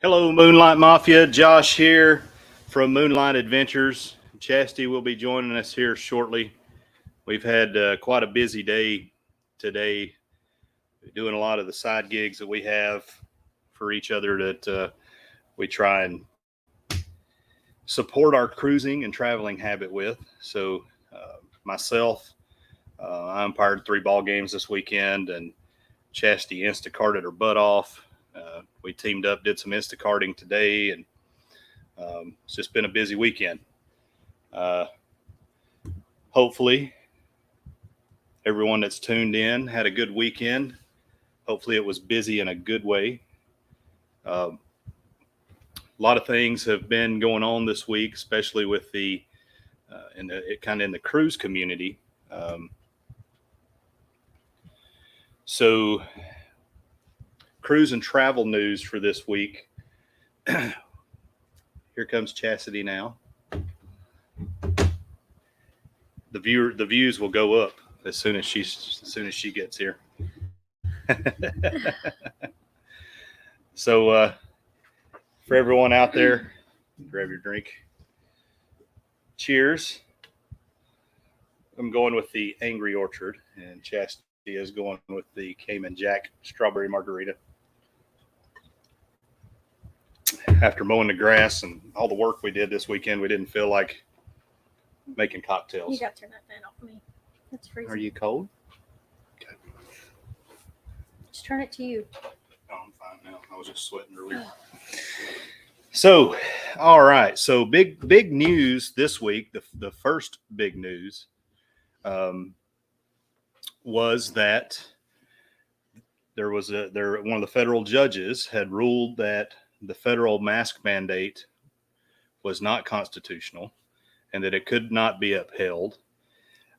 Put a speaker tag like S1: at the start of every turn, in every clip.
S1: Hello, Moonlight Mafia. Josh here from Moonlight Adventures. Chasidy will be joining us here shortly. We've had quite a busy day today, doing a lot of the side gigs that we have for each other that we try and support our cruising and traveling habit with. So myself, I umpired 3 ball games this weekend, and Chasidy Instacarted her butt off. We teamed up, did some Instacarting today, and it's just been a busy weekend. Hopefully, everyone that's tuned in had a good weekend. Hopefully, it was busy in a good way. A lot of things have been going on this week, especially with the in the cruise community. So, cruise and travel news for this week. Here comes Chasidy now. The views will go up as soon as she gets here. So for everyone out there, grab your drink. Cheers. I'm going with the Angry Orchard, and Chasidy is going with the Cayman Jack Strawberry Margarita. After mowing the grass and all the work we did this weekend, we didn't feel like making cocktails.
S2: You got to turn that fan off for me. It's freezing.
S1: Are you cold?
S2: Okay. Just turn it to you.
S1: Oh, I'm fine now. I was just sweating earlier. So, all right. So big news this week. The first big news was that one of the federal judges had ruled that the federal mask mandate was not constitutional and that it could not be upheld.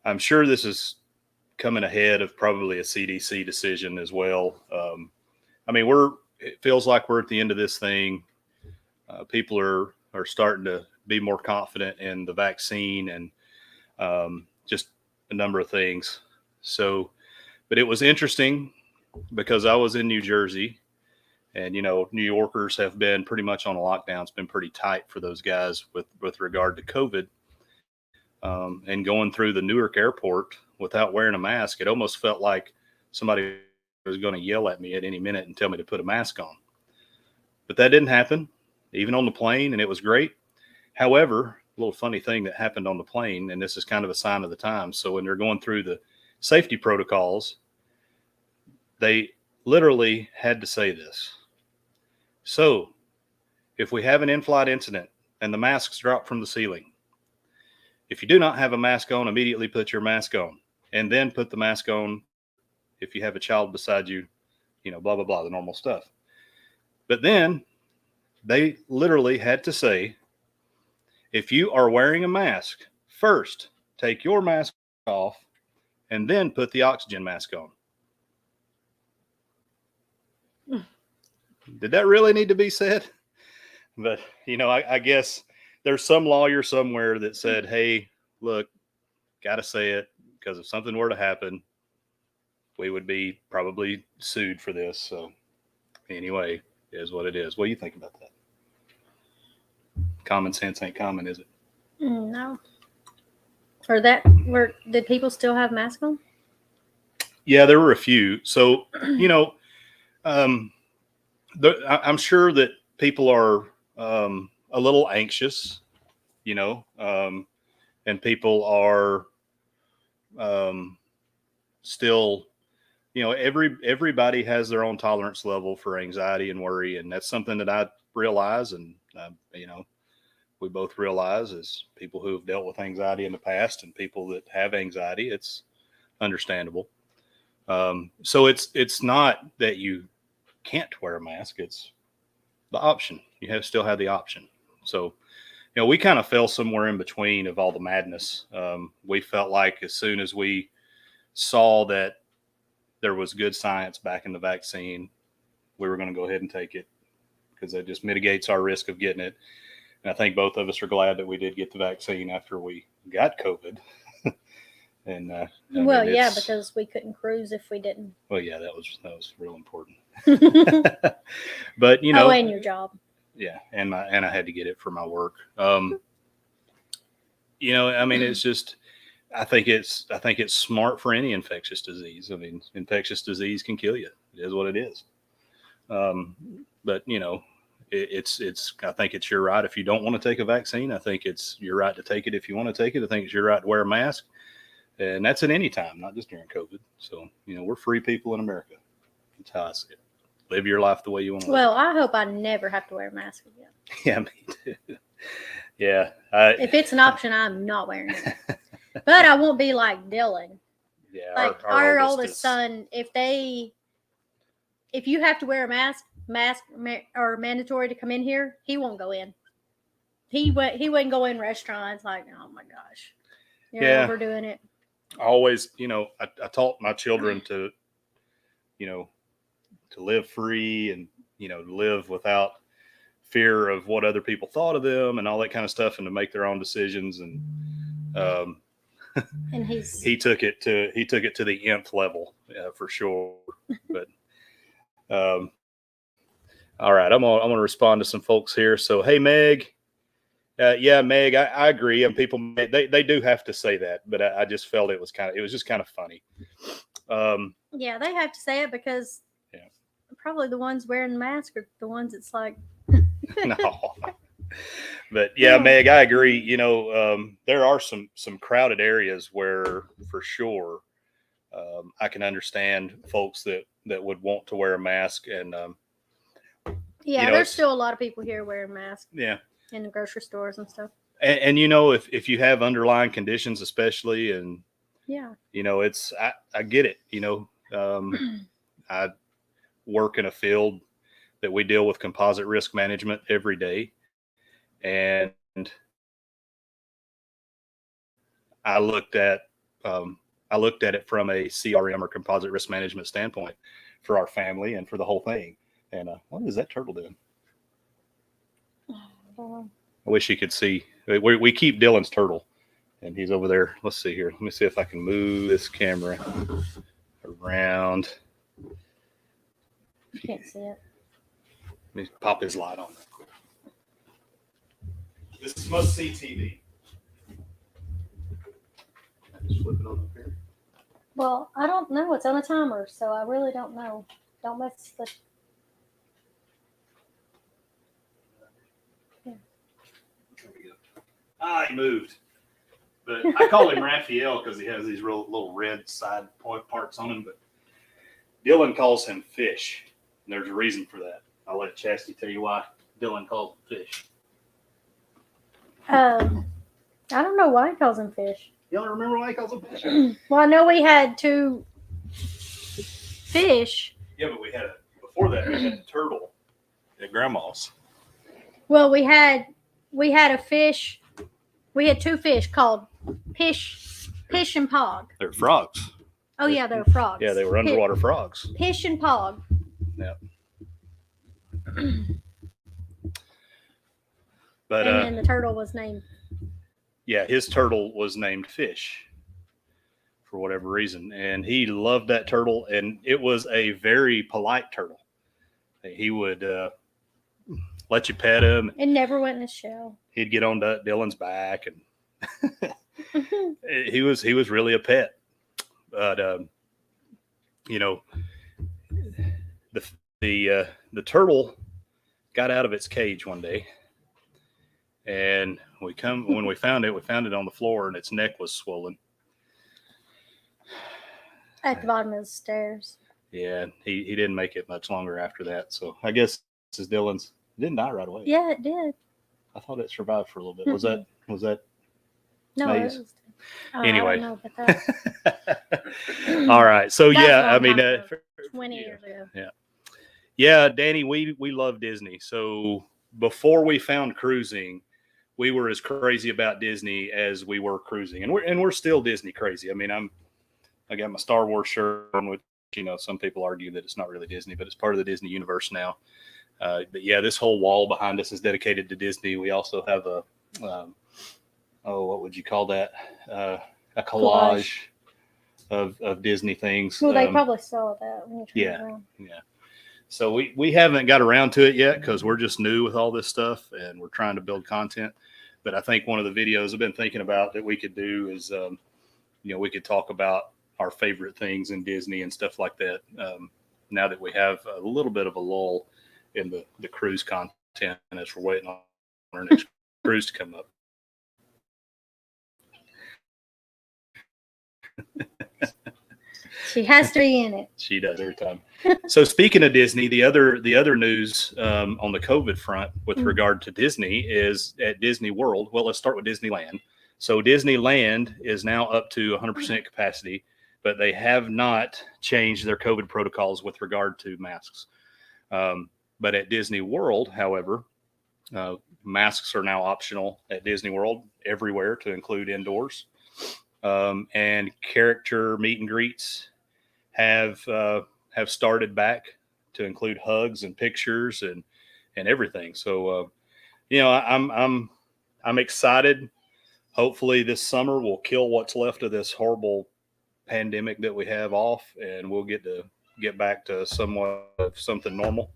S1: I'm sure this is coming ahead of probably a CDC decision as well. It feels like we're at the end of this thing. People are starting to be more confident in the vaccine and just a number of things. So, but it was interesting because I was in New Jersey. And, New Yorkers have been pretty much on a lockdown. It's been pretty tight for those guys with regard to COVID. And going through the Newark airport without wearing a mask, it almost felt like somebody was going to yell at me at any minute and tell me to put a mask on. But that didn't happen, even on the plane, and it was great. However, a little funny thing that happened on the plane, and this is kind of a sign of the times. So when they're going through the safety protocols, they literally had to say this. So, if we have an in-flight incident and the masks drop from the ceiling, if you do not have a mask on, immediately put your mask on, and then put the mask on if you have a child beside you, blah, blah, blah, the normal stuff. But then they literally had to say, if you are wearing a mask, first take your mask off and then put the oxygen mask on. Did that really need to be said? But, I guess there's some lawyer somewhere that said, hey, look, got to say it because if something were to happen, we would be probably sued for this. So anyway, it is what it is. What do you think about that? Common sense ain't common, is it?
S2: No. Did people still have masks on?
S1: Yeah, there were a few. So, I'm sure that people are a little anxious, and people are still, everybody has their own tolerance level for anxiety and worry. And that's something that I realize. And, we both realize as people who have dealt with anxiety in the past and people that have anxiety, it's understandable. So it's not that you can't wear a mask, it's the option. You still have the option. So, we kind of fell somewhere in between of all the madness. We felt like as soon as we saw that there was good science back in the vaccine, we were going to go ahead and take it because it just mitigates our risk of getting it. And I think both of us are glad that we did get the vaccine after we got COVID. And
S2: because we couldn't cruise if we didn't.
S1: Well, yeah, that was real important. But
S2: and your job.
S1: Yeah, and I had to get it for my work. You know, I mean, it's just, I think it's smart for any infectious disease. I mean, infectious disease can kill you. It is what it is. But you know, it's I think it's your right if you don't want to take a vaccine. I think it's your right to take it if you want to take it. I think it's your right to wear a mask, and that's at any time, not just during COVID. So you know, we're free people in America. That's how I see it. Live your life the way you want to.
S2: Well, I hope I never have to wear a mask again.
S1: Yeah, me too. Yeah.
S2: If it's an option, I'm not wearing it. But I won't be like Dylan.
S1: Yeah.
S2: Like our oldest son, if you have to wear a mask or mandatory to come in here, he won't go in. He wouldn't go in restaurants. Like, oh my gosh, you're overdoing it.
S1: Always, you know, I taught my children to, you know, to live free and, you know, live without fear of what other people thought of them and all that kind of stuff, and to make their own decisions. And
S2: and
S1: he took it to the nth level, for sure. But all right, I'm gonna respond to some folks here. So hey, Meg. Yeah, Meg, I agree. And people, they do have to say that, but I just felt it was just kind of funny.
S2: Yeah, they have to say it because probably the ones wearing the mask are the ones that's like.
S1: No, but yeah, Meg, I agree. You know, there are some crowded areas where, for sure, I can understand folks that would want to wear a mask, and
S2: yeah, you know, there's still a lot of people here wearing masks.
S1: Yeah.
S2: In the grocery stores and stuff.
S1: And you know, if you have underlying conditions, especially, and you know, it's I get it. You know, I work in a field that we deal with composite risk management every day, and I looked at it from a CRM or composite risk management standpoint for our family and for the whole thing. And what is that turtle doing? I wish you could see. We keep Dylan's turtle, and he's over there. Let's see here. Let me see if I can move this camera around.
S2: You can't see it.
S1: Let me pop his light on. This is must-see TV. Just flip it on up here.
S2: Well, I don't know. It's on a timer, so I really don't know. Don't mess with.
S1: He moved. But I call him Raphael because he has these little red side parts on him. But Dylan calls him Fish. And there's a reason for that. I'll let Chasidy tell you why Dylan calls him Fish.
S2: I don't know why he calls him Fish.
S1: You don't remember why he calls him Fish?
S2: Well, I know we had 2 fish.
S1: Yeah, but before that, we had the turtle at Grandma's.
S2: Well, we had a fish. We had 2 fish called Pish and Pog.
S1: They're frogs.
S2: Oh, yeah, they're frogs.
S1: Yeah, they were underwater frogs.
S2: Pish and Pog.
S1: Yeah. But
S2: and then the turtle was named.
S1: Yeah, his turtle was named Fish for whatever reason. And he loved that turtle, and it was a very polite turtle. He would let you pet him.
S2: It never went in his shell.
S1: He'd get on Dylan's back, and he was really a pet. But you know, the turtle got out of its cage one day, and when we found it on the floor, and its neck was swollen
S2: at the bottom of the stairs.
S1: Yeah, he didn't make it much longer after that. So I guess this is Dylan's. It didn't die right away.
S2: Yeah, it did.
S1: I thought it survived for a little bit. Was that?
S2: No, it was.
S1: Anyway.
S2: I don't know about that.
S1: All right. So yeah, I mean,
S2: 20 years ago.
S1: Yeah. Yeah, Danny, we love Disney. So before we found cruising, we were as crazy about Disney as we were cruising, and we're still Disney crazy. I mean, I got my Star Wars shirt on, which, you know, some people argue that it's not really Disney, but it's part of the Disney universe now. But yeah, this whole wall behind us is dedicated to Disney. We also have what would you call that? A collage of Disney things.
S2: Well, they probably saw that when you turned around.
S1: Yeah. So we haven't got around to it yet because we're just new with all this stuff and we're trying to build content. But I think one of the videos I've been thinking about that we could do is, we could talk about our favorite things in Disney and stuff like that. Now that we have a little bit of a lull in the cruise content as we're waiting on our next cruise to come up.
S2: She has to be in it.
S1: She does every time. So speaking of Disney, the other news on the COVID front with regard to Disney is at Disney World. Well, let's start with Disneyland. So Disneyland is now up to 100% capacity, but they have not changed their COVID protocols with regard to masks. But at Disney World, however, masks are now optional at Disney World everywhere to include indoors. And character meet and greets have started back to include hugs and pictures and everything. So I'm excited. Hopefully this summer we'll kill what's left of this horrible pandemic that we have off, and we'll get back to somewhat of something normal.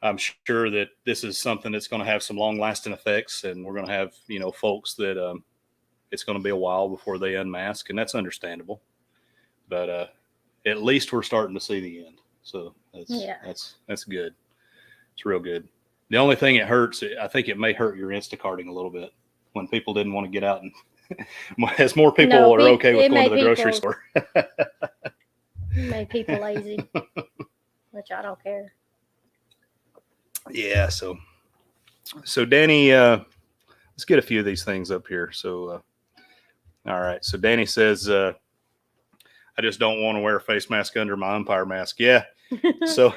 S1: I'm sure that this is something that's going to have some long lasting effects, and we're going to have folks that it's going to be a while before they unmask, and that's understandable. But at least we're starting to see the end. So that's good. It's real good. The only thing it hurts, I think it may hurt your Instacarting a little bit when people didn't want to get out, and as more people are okay with going to the grocery store.
S2: Made people lazy, which I don't care.
S1: Yeah. So Danny, let's get a few of these things up here. So, all right. So Danny says, I just don't want to wear a face mask under my umpire mask. Yeah. So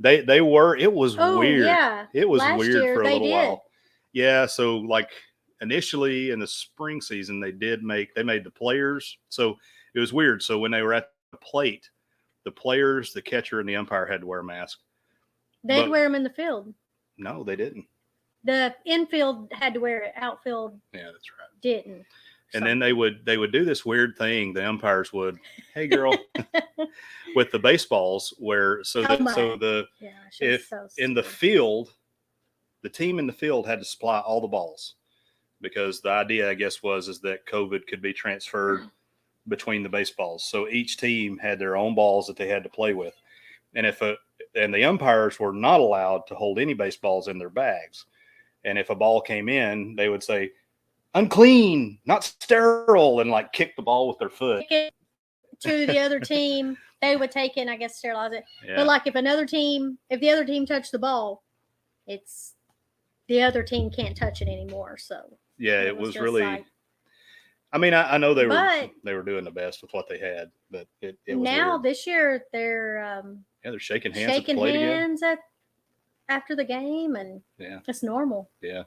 S1: they were, it was weird.
S2: Yeah.
S1: It was
S2: Last
S1: weird
S2: year,
S1: for a
S2: they
S1: little
S2: did.
S1: while. Yeah. So like initially in the spring season, they made the players. So it was weird. So when they were at the plate, the players, the catcher, and the umpire had to wear a mask.
S2: They'd wear them in the field.
S1: No, they didn't.
S2: The infield had to wear it. Outfield,
S1: yeah, that's right,
S2: didn't.
S1: And then they would do this weird thing. The umpires would, hey girl, with the baseballs, where in the field, the team in the field had to supply all the balls, because the idea, I guess, is that COVID could be transferred between the baseballs. So each team had their own balls that they had to play with, and and the umpires were not allowed to hold any baseballs in their bags. And if a ball came in, they would say, unclean, not sterile, and like kick the ball with their foot
S2: to the other team. They would take it and I guess sterilize it.
S1: Yeah.
S2: But like if the other team touched the ball, it's the other team can't touch it anymore. So
S1: yeah, it was really like, I mean, I know they were doing the best with what they had, but it was
S2: now
S1: weird.
S2: This year they're
S1: they're shaking hands
S2: after the game, and it's normal.
S1: Yeah,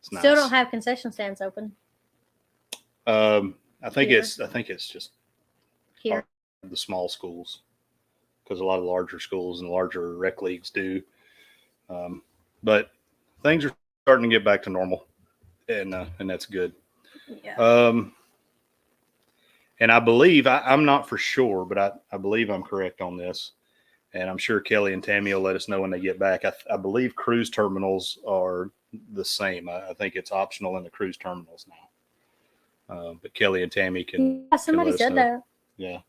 S1: it's nice.
S2: Still don't have concession stands open.
S1: I think it's just
S2: here
S1: the small schools, because a lot of larger schools and larger rec leagues do. But things are starting to get back to normal, and that's good.
S2: Yeah.
S1: And I believe I'm not for sure, but I believe I'm correct on this. And I'm sure Kelly and Tammy will let us know when they get back. I believe cruise terminals are the same. I think it's optional in the cruise terminals now. But Kelly and Tammy can.
S2: Yeah, somebody said that.
S1: Yeah.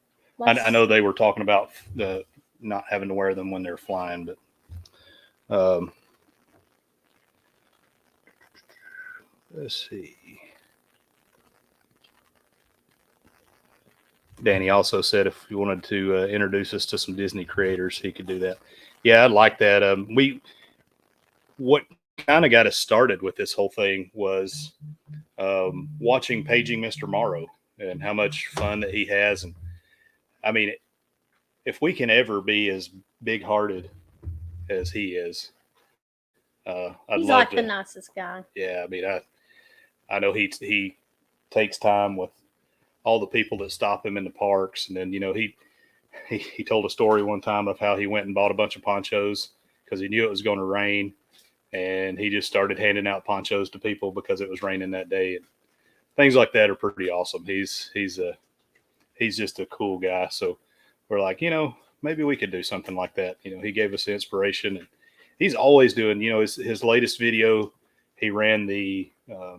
S1: I know they were talking about the not having to wear them when they're flying, but let's see. Danny also said if you wanted to introduce us to some Disney creators, he could do that. Yeah, I'd like that. What kind of got us started with this whole thing was watching Paging Mr. Morrow and how much fun that he has. And I mean, if we can ever be as big-hearted as he is,
S2: he's like the nicest guy.
S1: Yeah, I mean, I know he takes time with all the people that stop him in the parks. And then, he told a story one time of how he went and bought a bunch of ponchos because he knew it was going to rain. And he just started handing out ponchos to people because it was raining that day. And things like that are pretty awesome. He's just a cool guy. So we're like, maybe we could do something like that. He gave us the inspiration, and he's always doing, his latest video, he ran the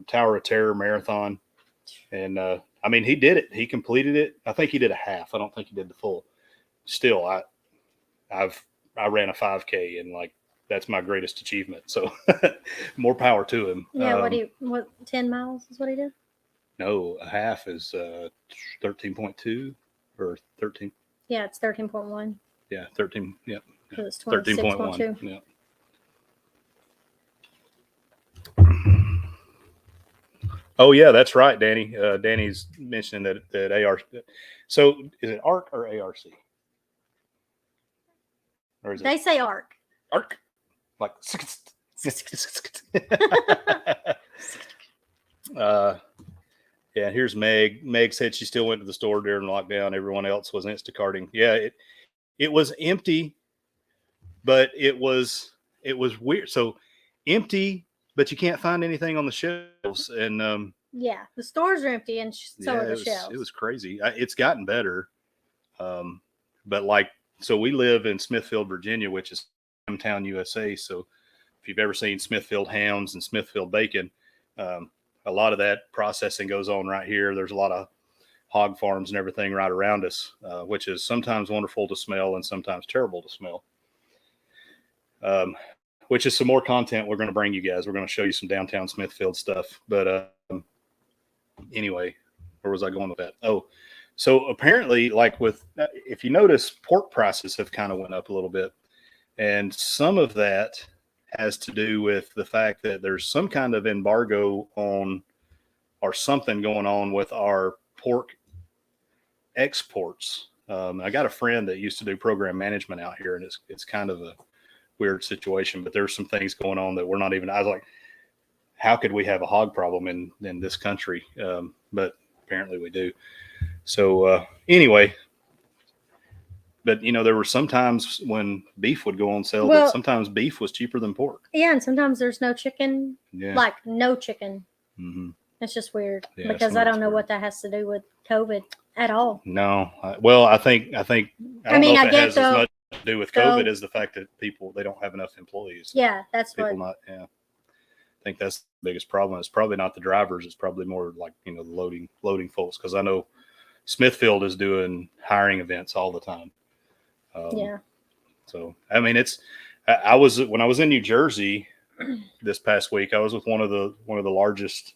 S1: Tower of Terror marathon. And I mean, he did it. He completed it. I think he did a half. I don't think he did the full. Still, I ran a 5K, and like that's my greatest achievement. So more power to him.
S2: Yeah. What 10 miles is what he did?
S1: No, a half is 13.2 or 13.
S2: Yeah, it's 13.1.
S1: Yeah, 13. Yeah,
S2: It's
S1: 13.1. Yeah. Oh yeah, that's right, Danny. Danny's mentioning that AR. So is it ARC or ARC? Or is
S2: They say ARC.
S1: ARC? Like. Yeah. Here's Meg. Meg said she still went to the store during lockdown. Everyone else was Instacarting. Yeah, it was empty, but it was weird. So empty, but you can't find anything on the shelves, and
S2: yeah, the stores are empty, and so are the shelves.
S1: It was crazy. It's gotten better, but like, so we live in Smithfield, Virginia, which is hometown USA. So if you've ever seen Smithfield hams and Smithfield bacon, a lot of that processing goes on right here. There's a lot of hog farms and everything right around us, which is sometimes wonderful to smell and sometimes terrible to smell. Which is some more content we're going to bring you guys. We're going to show you some downtown Smithfield stuff. But anyway, where was I going with that? Oh, so apparently, like if you notice, pork prices have kind of went up a little bit. And some of that has to do with the fact that there's some kind of embargo on, or something going on with our pork exports. I got a friend that used to do program management out here, and it's kind of a weird situation, but there's some things going on that we're not even, I was like, how could we have a hog problem in this country? But apparently we do. So anyway, but there were some times when beef would go on sale, but sometimes beef was cheaper than pork.
S2: Yeah, and sometimes there's no chicken. Yeah. Like no chicken.
S1: Mm-hmm.
S2: It's just weird because I don't know what that has to do with COVID at all.
S1: No, I think I don't know if it has as much to do with COVID as the fact that they don't have enough employees.
S2: Yeah, that's
S1: I think that's the biggest problem. It's probably not the drivers. It's probably more like, the loading folks. Cause I know Smithfield is doing hiring events all the time.
S2: Yeah.
S1: So, I mean, when I was in New Jersey this past week, I was with one of the largest,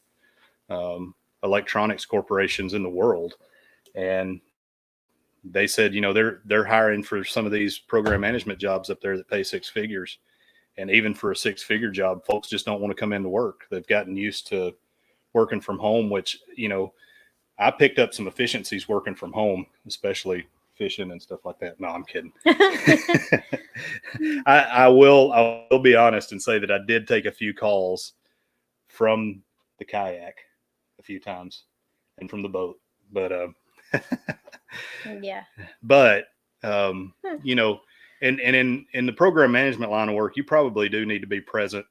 S1: electronics corporations in the world. And they said, they're hiring for some of these program management jobs up there that pay six figures. And even for a six-figure job, folks just don't want to come into work. They've gotten used to working from home, which, I picked up some efficiencies working from home, especially fishing and stuff like that. No, I'm kidding. I will be honest and say that I did take a few calls from the kayak a few times and from the boat, but
S2: yeah.
S1: But and in the program management line of work, you probably do need to be present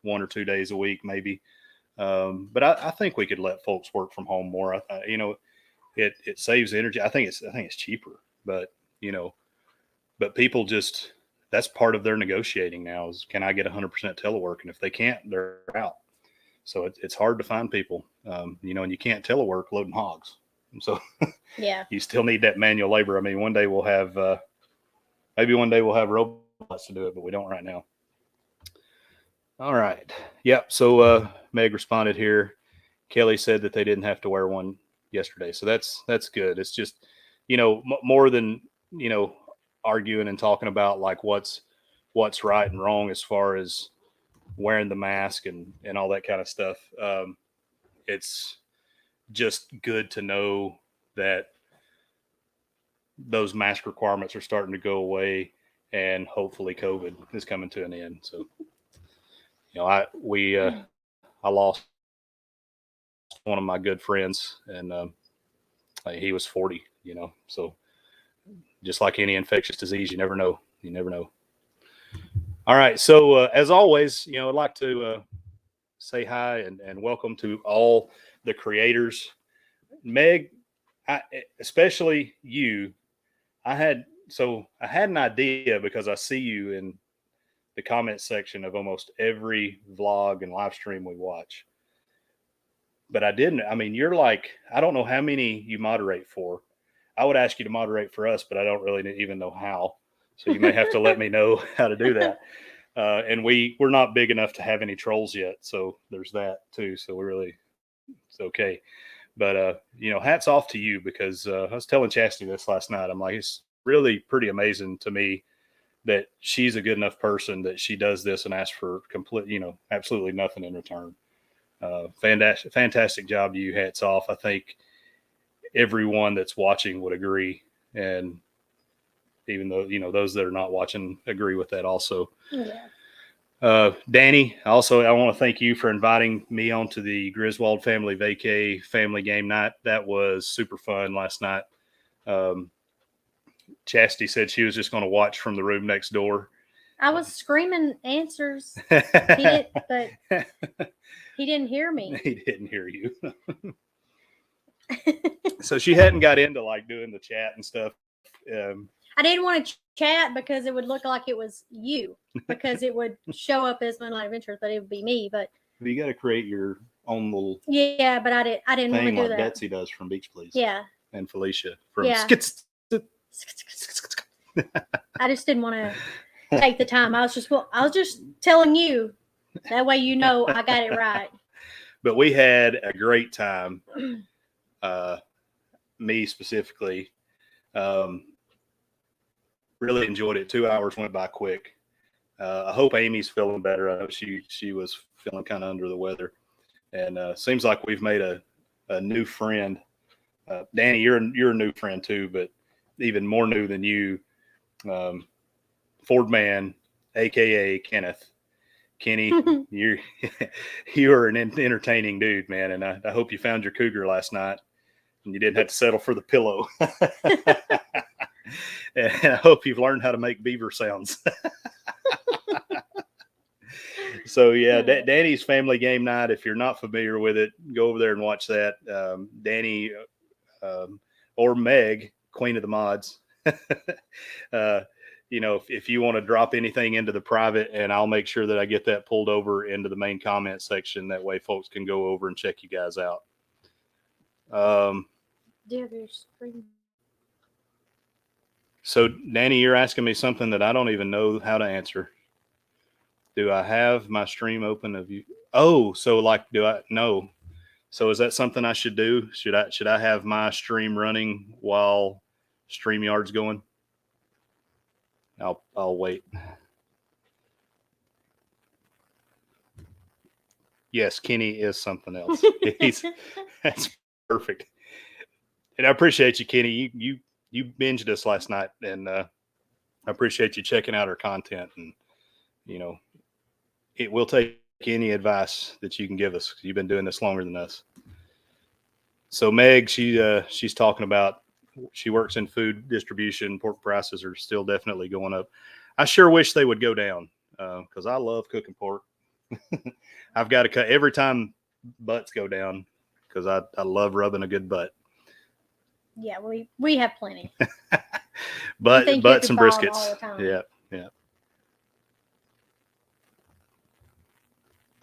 S1: 1 or 2 days a week, maybe. But I think we could let folks work from home more. It saves energy. I think it's cheaper, but people just, that's part of their negotiating now is, can I get 100% telework? And if they can't, they're out. So it's hard to find people, and you can't telework loading hogs. So
S2: yeah,
S1: you still need that manual labor. I mean, one day we'll have, maybe one day we'll have robots to do it, but we don't right now. All right. Yep. So Meg responded here. Kelly said that they didn't have to wear one yesterday. So that's good. It's just, more than, arguing and talking about like what's right and wrong as far as wearing the mask and all that kind of stuff. It's just good to know that those mask requirements are starting to go away and hopefully COVID is coming to an end. So, I lost one of my good friends and he was 40, so just like any infectious disease, you never know. All right. So as always, I'd like to say hi and welcome to all the creators. Meg, especially you, I had so I had an idea because I see you in the comment section of almost every vlog and live stream we watch. But I didn't. I mean, you're like, I don't know how many you moderate for. I would ask you to moderate for us, but I don't really even know how. So you may have to let me know how to do that. And we're not big enough to have any trolls yet. So there's that too. So it's okay. But, hats off to you because I was telling Chasidy this last night. I'm like, it's really pretty amazing to me that she's a good enough person that she does this and asks for absolutely nothing in return. Fantastic job to you. Hats off. I think everyone that's watching would agree. And even though, those that are not watching agree with that also.
S2: Yeah.
S1: Danny, also, I want to thank you for inviting me onto the Griswold family vacay family game night. That was super fun last night. Chasidy said she was just going to watch from the room next door.
S2: I was screaming answers. But he didn't hear me.
S1: He didn't hear you. So she hadn't got into like doing the chat and stuff.
S2: I didn't want to chat because it would look like it was you, because it would show up as Moonlight Adventures, but it would be me. But
S1: you got to create your own little
S2: but I didn't want to do
S1: like
S2: that.
S1: Betsy does from Beach Please.
S2: Yeah.
S1: And Felicia from
S2: Skits. I just didn't want to take the time. I was just telling you. That way I got it right.
S1: But we had a great time. Me specifically. Really enjoyed it. 2 hours went by quick. I hope Amy's feeling better. I know she was feeling kind of under the weather. And seems like we've made a new friend. Danny, you're a new friend too, but even more new than you, Ford Man, aka Kenneth. Kenny, you are an entertaining dude, man, and I hope you found your cougar last night and you didn't have to settle for the pillow. And I hope you've learned how to make beaver sounds. So yeah, Danny's family game night. If you're not familiar with it, go over there and watch that. Danny or Meg, Queen of the Mods. If you want to drop anything into the private, and I'll make sure that I get that pulled over into the main comment section. That way folks can go over and check you guys out.
S2: Do you have your screen?
S1: So Danny, you're asking me something that I don't even know how to answer. Do I have my stream open of you? Oh, so like, do I? No. So is that something I should do? Should I have my stream running while StreamYard's going? I'll wait. Yes, Kenny is something else. That's perfect. And I appreciate you, Kenny. You binged us last night, and I appreciate you checking out our content. And it will take any advice that you can give us. You've been doing this longer than us. So Meg, she's talking about. She works in food distribution. Pork prices are still definitely going up. I sure wish they would go down because I love cooking pork. I've got to cut every time butts go down because I love rubbing a good butt.
S2: Yeah, we have plenty.
S1: Butts and briskets.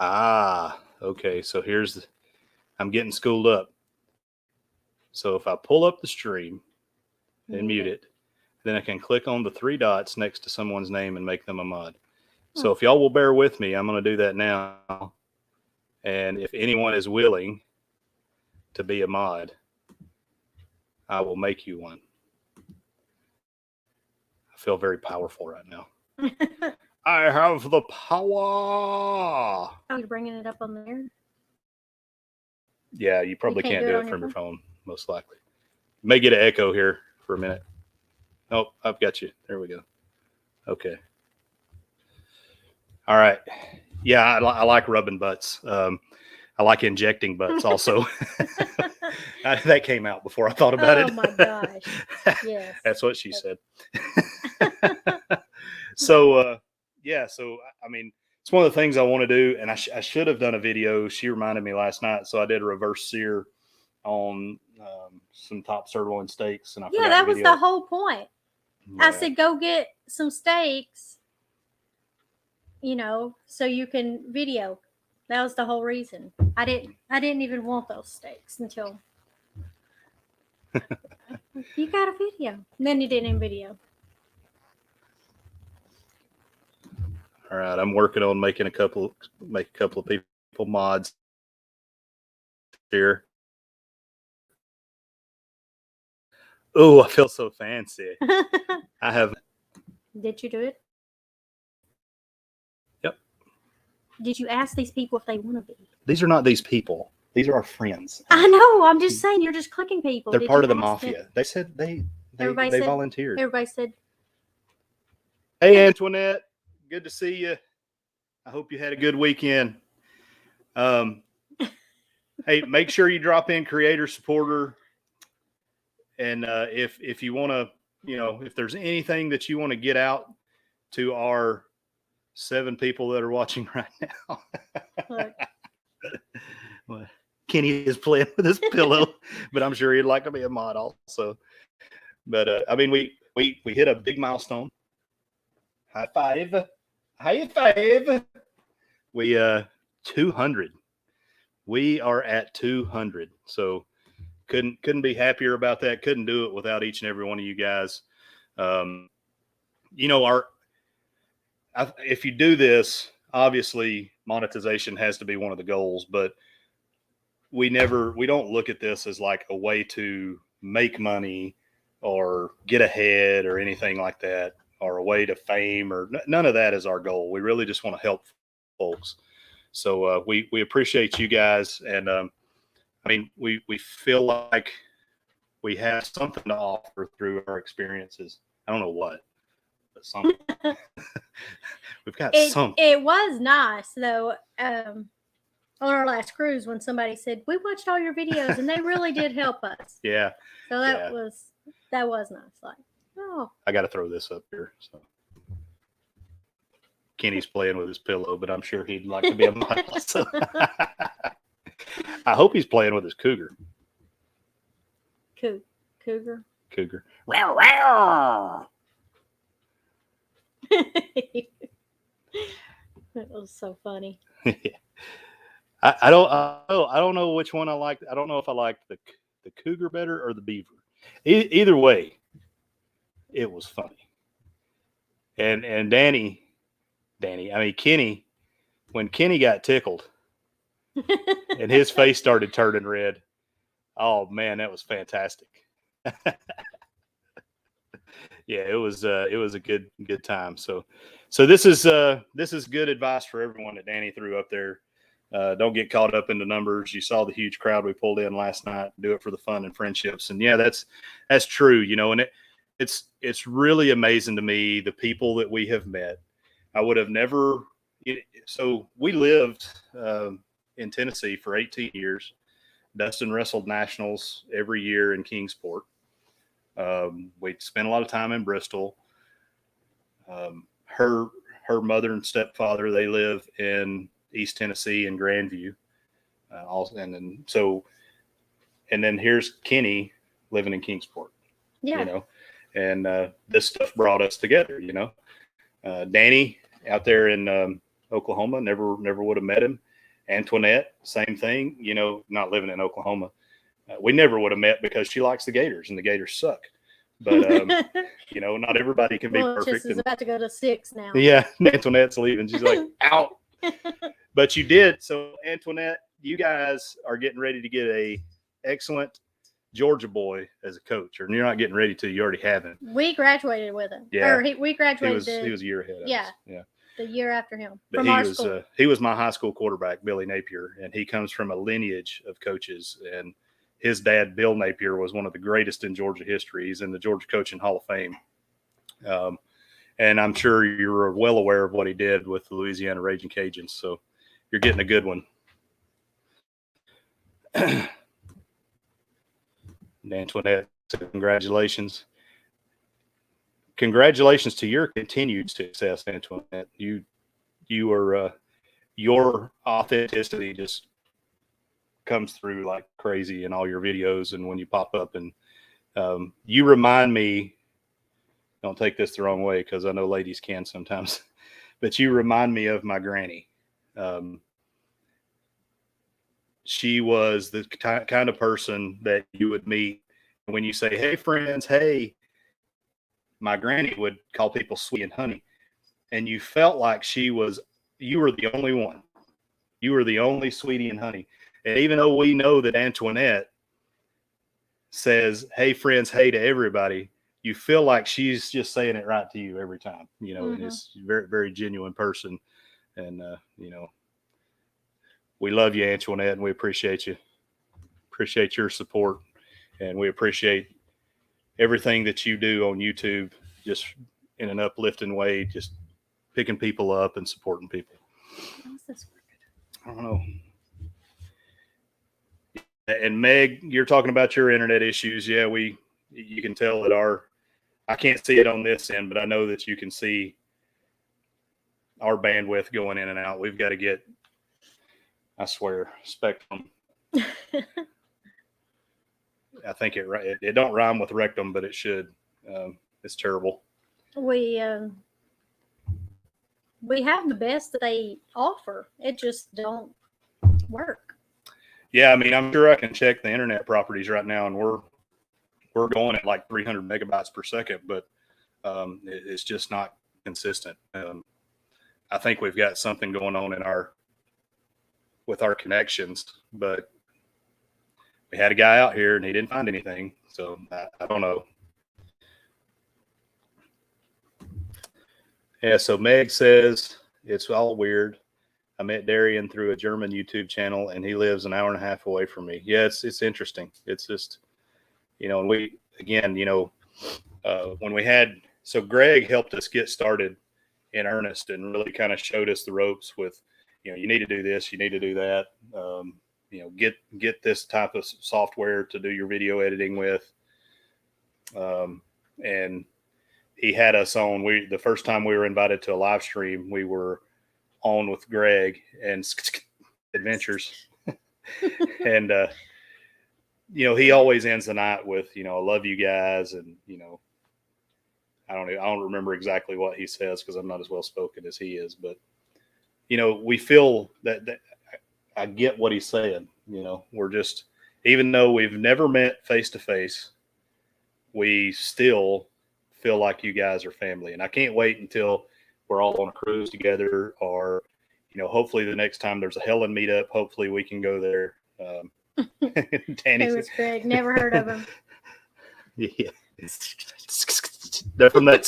S1: Yeah. Okay. So I'm getting schooled up. So if I pull up the stream and mute it, then I can click on the 3 dots next to someone's name and make them a mod. So if y'all will bear with me, I'm going to do that now. And if anyone is willing to be a mod, I will make you one. I feel very powerful right now. I have the power.
S2: Oh, you're bringing it up on there?
S1: Yeah, you probably can't do it from your phone, most likely. You may get an echo here for a minute. Oh, I've got you. There we go. Okay. All right. Yeah, I like rubbing butts. I like injecting butts also. That came out before I thought about it.
S2: Oh, my gosh. Yes.
S1: That's what she said. So, I mean, it's one of the things I want to do, and I should have done a video. She reminded me last night, so I did a reverse sear on some top sirloin steaks. And
S2: that was the whole point. I said, go get some steaks, so you can video. That was the whole reason. I didn't even want those steaks until you got a video. And then you didn't even video.
S1: All right, I'm working on make a couple of people mods here. Oh, I feel so fancy. I have.
S2: Did you do it?
S1: Yep.
S2: Did you ask these people if they want to be?
S1: These are not these people. These are our friends.
S2: I know. I'm just saying, you're just clicking people.
S1: They're part of the mafia. Them? They said they volunteered.
S2: Everybody said,
S1: "Hey, Antoinette, good to see you. I hope you had a good weekend. Hey, make sure you drop in creator supporter. And if you want to, if there's anything that you want to get out to our 7 people that are watching right now." Well, Kenny is playing with his pillow, but I'm sure he'd like to be a mod also. But I mean, we hit a big milestone. High five. We 200. We are at 200. So couldn't be happier about that. Couldn't do it without each and every one of you guys. If you do this, obviously monetization has to be one of the goals, but we don't look at this as like a way to make money or get ahead or anything like that, or a way to fame, or none of that is our goal. We really just want to help folks. So we appreciate you guys. And I mean, we feel like we have something to offer through our experiences. I don't know what, but something. We've got something.
S2: It was nice though. On our last cruise, when somebody said, "We watched all your videos and they really did help us."
S1: Yeah.
S2: So that was nice. Like, oh.
S1: I got to throw this up here. So Kenny's playing with his pillow, but I'm sure he'd like to be a model. So I hope he's playing with his cougar.
S2: Cougar.
S1: Row, row.
S2: That was so funny.
S1: I don't know which one I like. I don't know if I like the cougar better or the beaver. Either way, it was funny. And Kenny, when Kenny got tickled and his face started turning red, oh man, that was fantastic. Yeah, it was a good time. So this is good advice for everyone that Danny threw up there. Don't get caught up in the numbers. You saw the huge crowd we pulled in last night. Do it for the fun and friendships. And yeah, that's true. And it's really amazing to me, the people that we have met. I would have never. So we lived in Tennessee for 18 years. Dustin wrestled nationals every year in Kingsport. We spent a lot of time in Bristol. Her mother and stepfather, they live in East Tennessee and Grandview. And then here's Kenny living in Kingsport.
S2: Yeah.
S1: And this stuff brought us together. Danny out there in Oklahoma, never would have met him. Antoinette, same thing. Not living in Oklahoma. We never would have met because she likes the Gators and the Gators suck. But, not everybody can be perfect.
S2: Is about to go to 6 now.
S1: Yeah. Antoinette's leaving. She's like, out. But you did. So, Antoinette, you guys are getting ready to get a excellent Georgia boy as a coach. Or you're not getting ready to. You already have him.
S2: We graduated with him.
S1: Yeah.
S2: We graduated.
S1: He was a year ahead of us. Yeah.
S2: The year after him.
S1: But he was my high school quarterback, Billy Napier, and he comes from a lineage of coaches. And his dad, Bill Napier, was one of the greatest in Georgia history. He's in the Georgia Coaching Hall of Fame. And I'm sure you're well aware of what he did with the Louisiana Raging Cajuns. So you're getting a good one. Antoinette, congratulations. Congratulations to your continued success, Antoinette. You are your authenticity just comes through like crazy in all your videos and when you pop up. And you remind me don't take this the wrong way, because I know ladies can sometimes, but you remind me of my granny. She was the kind of person that you would meet when you say, "Hey, friends, hey." My granny would call people sweet and honey, and you felt like you were the only one. You were the only sweetie and honey. And even though we know that Antoinette says, "Hey, friends, hey" to everybody, you feel like she's just saying it right to you every time, and it's a very, very genuine person. And, we love you, Antoinette, and we appreciate you. Appreciate your support. And we appreciate everything that you do on YouTube, just in an uplifting way, just picking people up and supporting people.
S2: How's this
S1: I don't know. And Meg, you're talking about your internet issues. Yeah, you can tell that I can't see it on this end, but I know that you can see our bandwidth going in and out. We've got to get, I swear, Spectrum. I think it don't rhyme with rectum, but it should. It's terrible.
S2: We have the best that they offer. It just don't work.
S1: Yeah, I mean, I'm sure I can check the internet properties right now, and we're going at like 300 megabytes per second, but it's just not consistent. I think we've got something going on with our connections, but we had a guy out here and he didn't find anything, so I don't know. Yeah, so Meg says it's all weird. I met Darian through a German YouTube channel, and he lives an hour and a half away from me. Yeah, it's interesting. It's just, and we, again, when we had, so Greg helped us get started in earnest and really kind of showed us the ropes with, you need to do this, you need to do that. Get this type of software to do your video editing with. And he had us on. The first time we were invited to a live stream, we were on with Greg and Adventures. And, he always ends the night with, I love you guys. And, I don't remember exactly what he says, because I'm not as well spoken as he is, but, we feel that I get what he's saying. We're just, even though we've never met face to face, we still feel like you guys are family. And I can't wait until we're all on a cruise together, or, hopefully the next time there's a Helen meetup, hopefully we can go there.
S2: Danny, who was Greg? Never heard of him.
S1: Yeah. They're from that.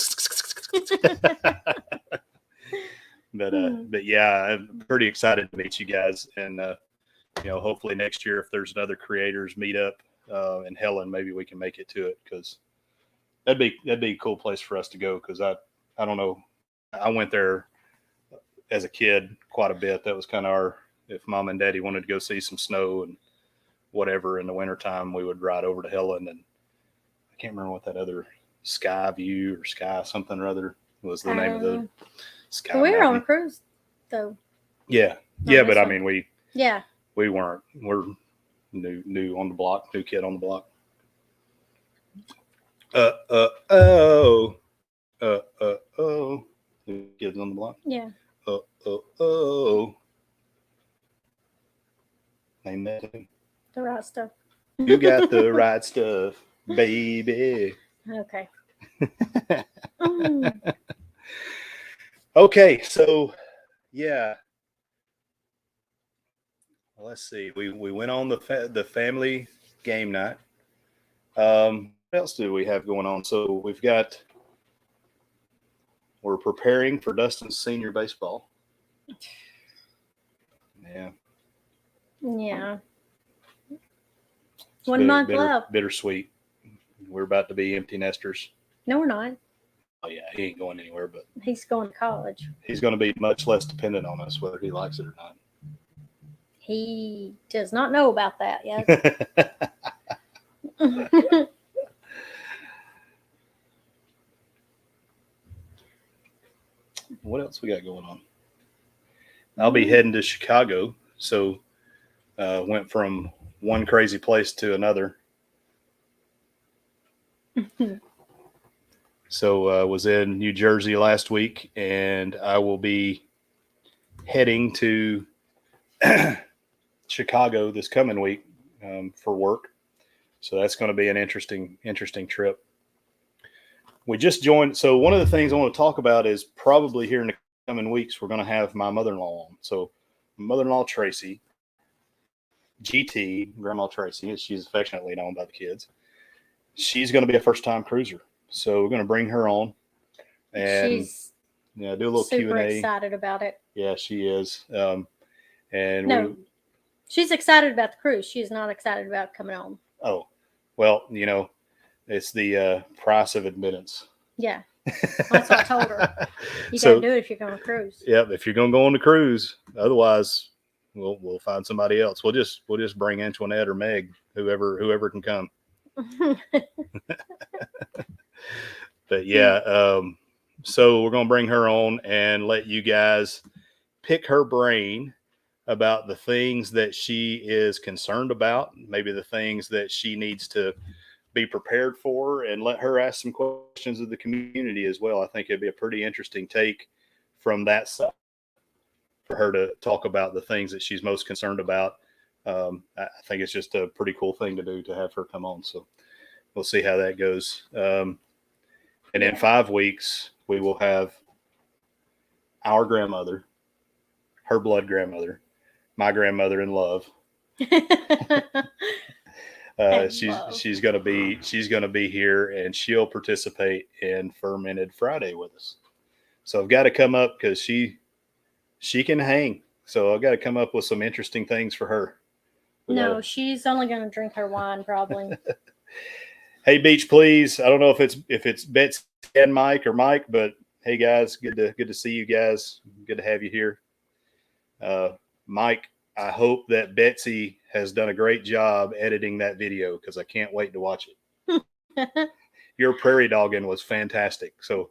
S1: But yeah, I'm pretty excited to meet you guys. And, hopefully next year, if there's another creators meetup in Helen, maybe we can make it to it, because that'd be a cool place for us to go. Because I don't know, I went there as a kid quite a bit. That was kind of if Mom and Daddy wanted to go see some snow and whatever in the wintertime, we would ride over to Helen. And I can't remember what that other Sky View or Sky something or other was the name of the Sky.
S2: We were on a cruise though.
S1: Yeah. Yeah. But I mean, we weren't, we're new on the block, new kid on the block. New kids on the block.
S2: Yeah.
S1: Name that too.
S2: The right stuff.
S1: You got the right stuff, baby.
S2: Okay.
S1: Okay, so yeah. Well, let's see. We went on the family game night. What else do we have going on? So we're preparing for Dustin's senior baseball. Yeah.
S2: Yeah. 1 month left.
S1: Bittersweet. We're about to be empty nesters.
S2: No, we're not.
S1: Oh yeah, he ain't going anywhere, but
S2: he's going to college.
S1: He's going to be much less dependent on us, whether he likes it or not.
S2: He does not know about that yet.
S1: What else we got going on? I'll be heading to Chicago, so went from one crazy place to another. So was in New Jersey last week, and I will be heading to Chicago this coming week for work. So that's going to be an interesting trip. We just joined. So one of the things I want to talk about is probably here in the coming weeks, we're going to have my mother-in-law on. So mother-in-law, Tracy, GT, Grandma Tracy, as she's affectionately known by the kids. She's going to be a first-time cruiser. So we're going to bring her on and
S2: She's
S1: do a little
S2: super
S1: Q&A.
S2: excited about it.
S1: Yeah, she is.
S2: She's excited about the cruise. She's not excited about coming on.
S1: Oh, well, it's the price of admittance.
S2: Yeah, that's what I told her. You got to do it if you're going to cruise.
S1: Yep, if you're going to go on the cruise. Otherwise, we'll find somebody else. We'll just bring Antoinette or Meg, whoever can come. But yeah, so we're going to bring her on and let you guys pick her brain about the things that she is concerned about, maybe the things that she needs to be prepared for, and let her ask some questions of the community as well. I think it'd be a pretty interesting take from that side for her to talk about the things that she's most concerned about. I think it's just a pretty cool thing to do to have her come on. So we'll see how that goes. And in 5 weeks, we will have our grandmother, her blood grandmother, my grandmother in love. She's gonna be here, and she'll participate in Fermented Friday with us. So I've got to come up because she can hang. So I've got to come up with some interesting things for her.
S2: No, she's only going to drink her wine probably.
S1: Hey, Beach, please. I don't know if it's Betsy and Mike or Mike, but hey, guys, good to see you guys. Good to have you here. Mike, I hope that Betsy has done a great job editing that video because I can't wait to watch it. Your prairie dogging was fantastic. So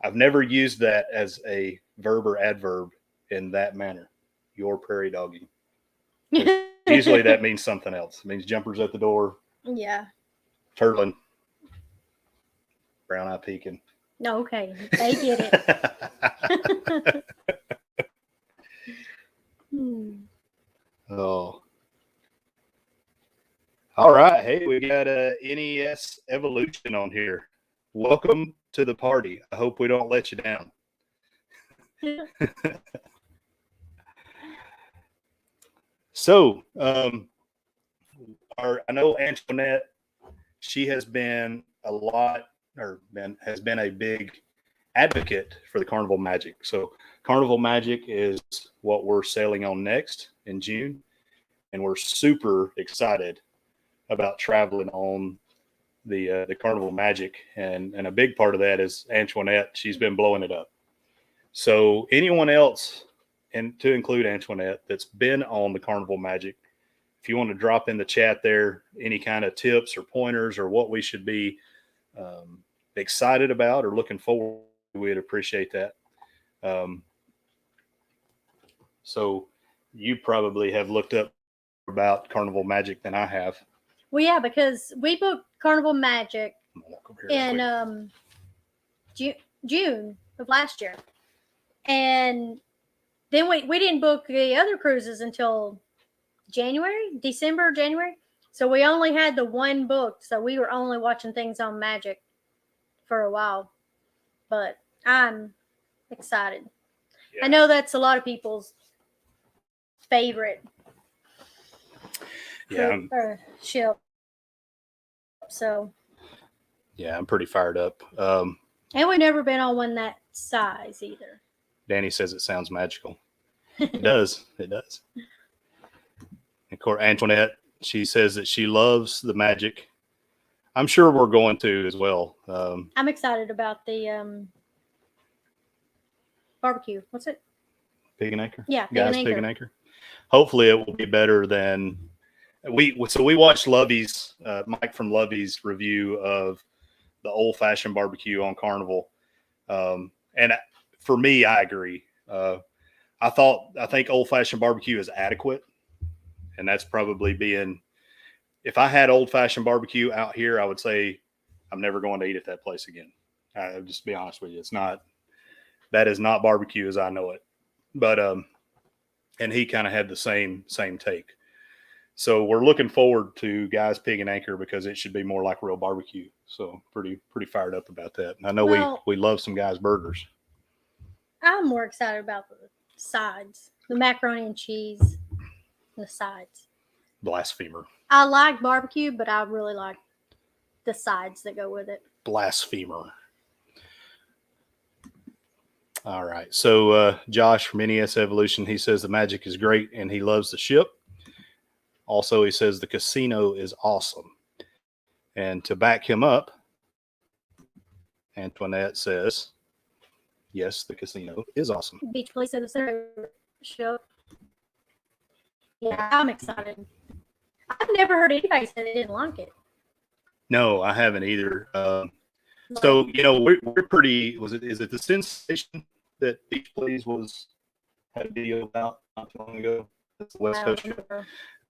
S1: I've never used that as a verb or adverb in that manner. Your prairie dogging. Usually that means something else. It means jumpers at the door.
S2: Yeah.
S1: Turtling. Brown eye peeking.
S2: No, okay. They get it.
S1: Oh. All right. Hey, we got NES Evolution on here. Welcome to the party. I hope we don't let you down. So, I know Antoinette, she has been has been a big advocate for the Carnival Magic. So Carnival Magic is what we're sailing on next in June. And we're super excited about traveling on the Carnival Magic. And a big part of that is Antoinette. She's been blowing it up. So anyone else, and to include Antoinette, that's been on the Carnival Magic, if you want to drop in the chat there any kind of tips or pointers or what we should be excited about or looking forward to, we'd appreciate that. So you probably have looked up about Carnival Magic than I have.
S2: Well, yeah, because we booked Carnival Magic in June of last year. And then we didn't book the other cruises until December, January. So we only had the one booked. So we were only watching things on Magic for a while. But I'm excited. Yeah. I know that's a lot of people's favorite ship. So
S1: yeah, I'm pretty fired up.
S2: And we've never been on one that size either.
S1: Danny says it sounds magical. It does. It does. Of course, Antoinette, she says that she loves the Magic. I'm sure we're going to as well.
S2: I'm excited about the barbecue. What's it?
S1: Pig and Anchor?
S2: Yeah,
S1: Pig and Anchor. Hopefully it will be better than we watched Lovey's Mike from Lovey's review of the old fashioned barbecue on Carnival. And for me, I agree. I think old fashioned barbecue is adequate. And that's probably if I had old fashioned barbecue out here, I would say I'm never going to eat at that place again. I'll just be honest with you. That is not barbecue as I know it. But, and he kind of had the same take. So we're looking forward to Guys Pig and Anchor because it should be more like real barbecue. So pretty fired up about that. And I know we love some Guys burgers.
S2: I'm more excited about the sides, the macaroni and cheese, and the sides.
S1: Blasphemer.
S2: I like barbecue, but I really like the sides that go with it.
S1: Blasphemer. All right. So Josh from NES Evolution, he says the magic is great and he loves the ship. Also, he says the casino is awesome. And to back him up, Antoinette says, yes, the casino is awesome.
S2: Beach Police of the show. Yeah, I'm excited. I've never heard anybody say they didn't like it.
S1: No, I haven't either. So, we're pretty, is it the Sensation that Beach Police had a video about not too long ago? That's the West Coast ship.